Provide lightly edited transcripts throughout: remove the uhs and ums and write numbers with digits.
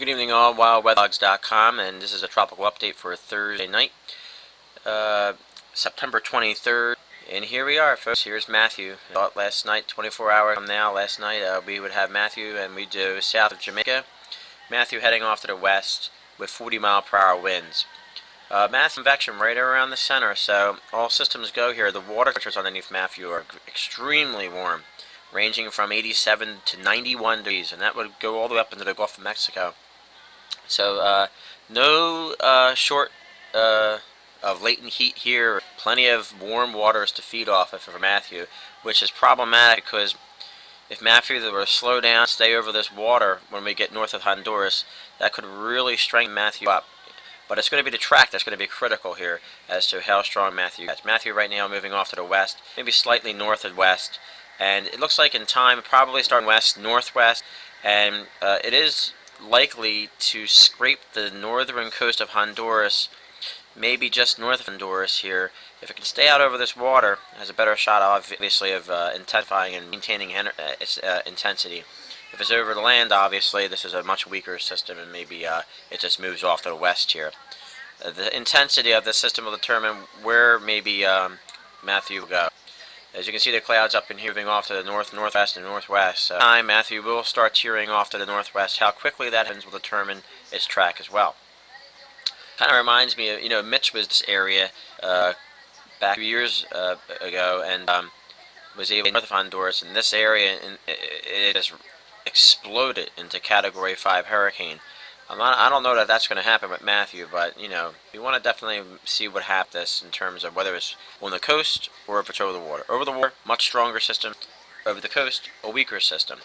Good evening all, wildweatherlogs.com, and this is a tropical update for Thursday night, September 23rd. And here we are, folks. Here's Matthew. Thought last night, 24 hours from now, last night, we would have Matthew, and we do south of Jamaica. Matthew heading off to the west with 40-mile-per-hour winds. Matthew convection right around the center, so all systems go here. The water temperatures underneath Matthew are extremely warm, ranging from 87 to 91 degrees, and that would go all the way up into the Gulf of Mexico. So no short of latent heat here. Plenty of warm waters to feed off of for Matthew, which is problematic because if Matthew were to slow down, stay over this water when we get north of Honduras, that could really strengthen Matthew up. But it's going to be the track that's going to be critical here as to how strong Matthew gets. Matthew right now moving off to the west, maybe slightly north and west. And it looks like in time, probably starting west, northwest, and it is likely to scrape the northern coast of Honduras, maybe just north of Honduras here. If it can stay out over this water, it has a better shot, obviously, of intensifying and maintaining its intensity. If it's over the land, obviously, this is a much weaker system, and maybe it just moves off to the west here. The intensity of the system will determine where maybe Matthew will go. As you can see, the clouds up in here moving off to the north, northwest, and northwest. So time Matthew will start tearing off to the northwest. How quickly that happens will determine its track as well. Kind of reminds me of, Mitch was this area back a few years ago, and was able to north of Honduras. In this area, it has exploded into Category 5 hurricane. I don't know that that's going to happen with Matthew, but, we want to definitely see what happens in terms of whether it's on the coast or if it's over the water. Over the water, much stronger system. Over the coast, a weaker system.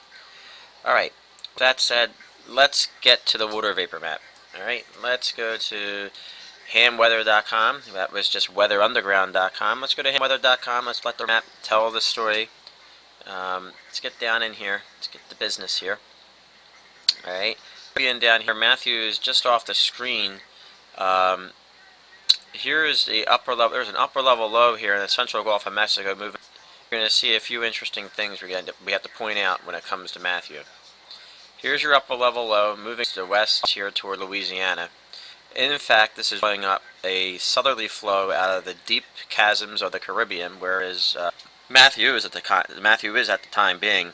Alright, with that said, let's get to the water vapor map. Alright, let's go to hamweather.com. That was just weatherunderground.com. Let's go to hamweather.com. Let's let the map tell the story. Let's get down in here. Let's get the business here. Alright. Down here, Matthew is just off the screen. Here is the upper level. There's an upper level low here in the central Gulf of Mexico moving. You're going to see a few interesting things we have to point out when it comes to Matthew. Here's your upper level low moving to the west here toward Louisiana. In fact, this is blowing up a southerly flow out of the deep chasms of the Caribbean, whereas Matthew is at the time being.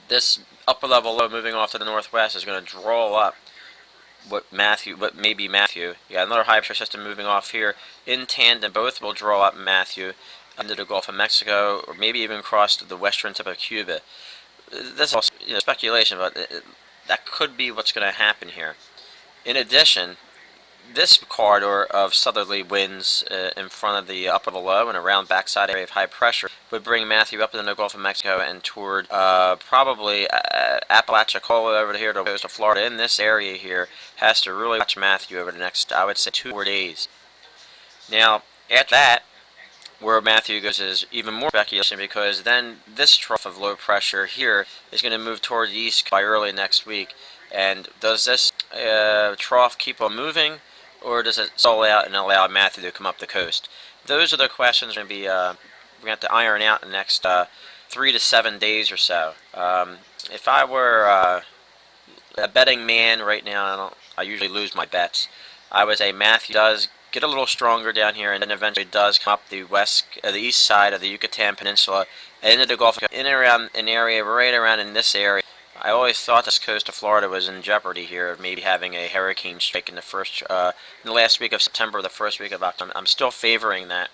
This upper level low moving off to the northwest is going to draw up what may be Matthew. You got another high pressure system moving off here. In tandem, both will draw up Matthew into the Gulf of Mexico, or maybe even across to the western tip of Cuba. This is also speculation, but that could be what's going to happen here. In addition, this corridor of southerly winds in front of the upper low and around backside area of high pressure would bring Matthew up into the Gulf of Mexico and toward probably Apalachicola over here to the coast of Florida. In this area here, has to really watch Matthew over the next, I would say, 2 or 4 days. Now, after that, where Matthew goes is even more speculation, because then this trough of low pressure here is going to move toward the east by early next week. And does this trough keep on moving, or does it stall out and allow Matthew to come up the coast? Those are the questions we're going to have to iron out in the next 3 to 7 days or so. If I were a betting man right now, I usually lose my bets. I would say Matthew does get a little stronger down here, and then eventually does come up the east side of the Yucatan Peninsula and into the Gulf, in and around an area right around in this area. I always thought this coast of Florida was in jeopardy here of maybe having a hurricane strike in the last week of September, the first week of October. I'm still favoring that.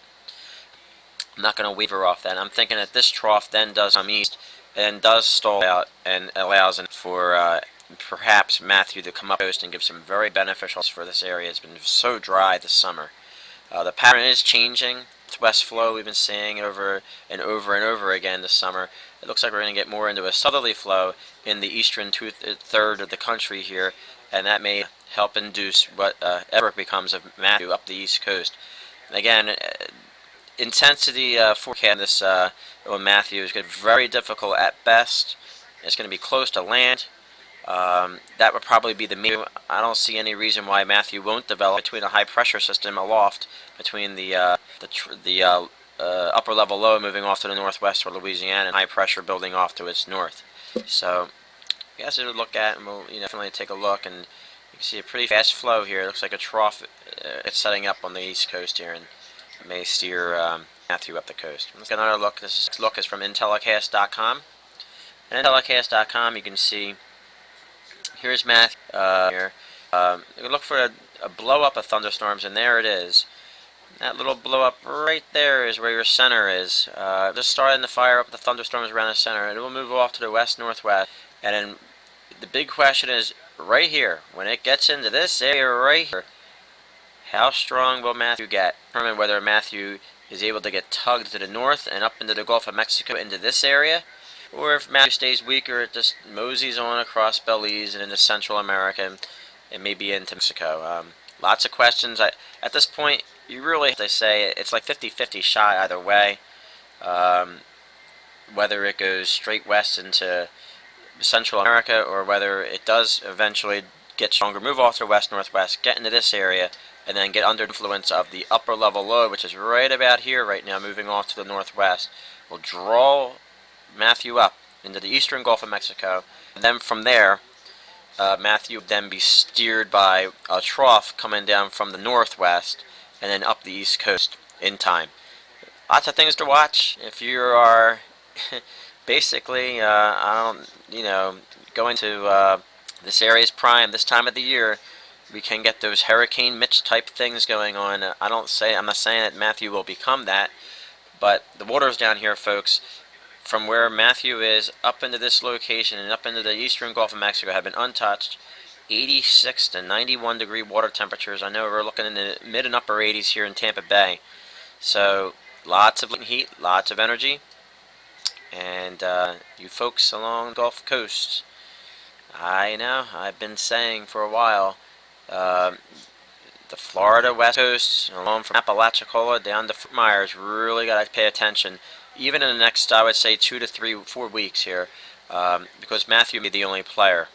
I'm not going to waver off that. I'm thinking that this trough then does come east and does stall out and allows for perhaps Matthew to come up coast and give some very beneficial for this area. It's been so dry this summer. The pattern is changing. West flow we've been seeing over and over and over again this summer. It looks like we're going to get more into a southerly flow in the eastern third of the country here, and that may help induce whatever becomes of Matthew up the east coast. Again, intensity forecast this on Matthew is going to be very difficult at best. It's going to be close to land. That would probably be the main. I don't see any reason why Matthew won't develop between a high pressure system aloft, between the upper level low moving off to the northwest or Louisiana, and high pressure building off to its north. So guys to look at, and we'll definitely take a look. And you can see a pretty fast flow here. It looks like a trough it's setting up on the east coast here, and may steer Matthew up the coast. Let's get another look. This look is from Intellicast.com. And Intellicast.com, you can see here's Matthew here. You can look for a blow up of thunderstorms, and there it is. That little blow up right there is where your center is. Just starting to fire up the thunderstorms around the center, and it will move off to the west-northwest. And then the big question is right here, when it gets into this area right here, how strong will Matthew get? Determine whether Matthew is able to get tugged to the north and up into the Gulf of Mexico into this area, or if Matthew stays weaker, it just moseys on across Belize and into Central America and maybe into Mexico. Lots of questions. At this point, you really have to say it's like 50-50 shot either way. Whether it goes straight west into Central America or whether it does eventually get stronger, move off to west-northwest, get into this area, and then get under influence of the upper level low, which is right about here right now, moving off to the northwest, will draw Matthew up into the eastern Gulf of Mexico. And then from there, Matthew would then be steered by a trough coming down from the northwest and then up the east coast in time. Lots of things to watch. If you are basically, going to this area is prime this time of the year, we can get those Hurricane Mitch type things going on. I'm not saying that Matthew will become that, but the waters down here, folks, from where Matthew is up into this location and up into the eastern Gulf of Mexico have been untouched. 86 to 91 degree water temperatures. I know we're looking in the mid and upper 80s here in Tampa Bay. So lots of heat, lots of energy. And you folks along the Gulf Coast, I know, I've been saying for a while, the Florida West Coast, along from Apalachicola down to Fort Myers, really got to pay attention. Even in the next, I would say, 2 to 3, 4 weeks here, because Matthew may be the only player.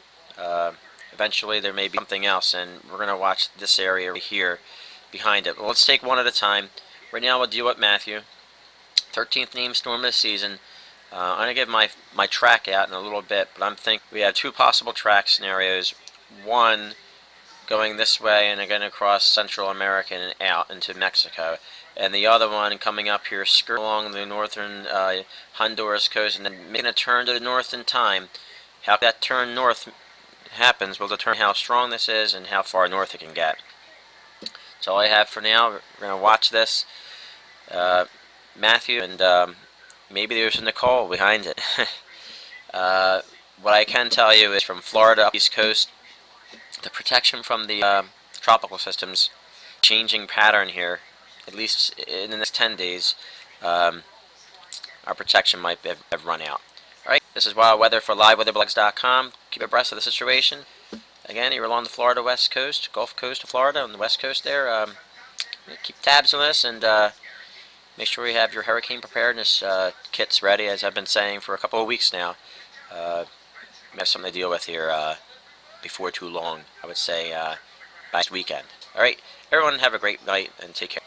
Eventually, there may be something else, and we're going to watch this area right here behind it. Well, let's take one at a time. Right now, we'll deal with Matthew. 13th named storm this season. I'm going to give my track out in a little bit, but I'm thinking we have two possible track scenarios. One going this way and again across Central America and out into Mexico. And the other one coming up here, skirt along the northern Honduras coast and then making a turn to the north in time. How that turn north happens will determine how strong this is and how far north it can get. That's all I have for now. We're going to watch this. Matthew, and maybe there's a Nicole behind it. What I can tell you is from Florida up East Coast, the protection from the tropical systems changing pattern here, at least in the next 10 days, our protection might have run out. Alright, this is Wild Weather for LiveWeatherBlogs.com. Keep abreast of the situation. Again, you're along the Florida West Coast, Gulf Coast of Florida, on the West Coast there. Keep tabs on this and make sure you have your hurricane preparedness kits ready, as I've been saying for a couple of weeks now. We have something to deal with here before too long, I would say, by this weekend. Alright, everyone have a great night and take care.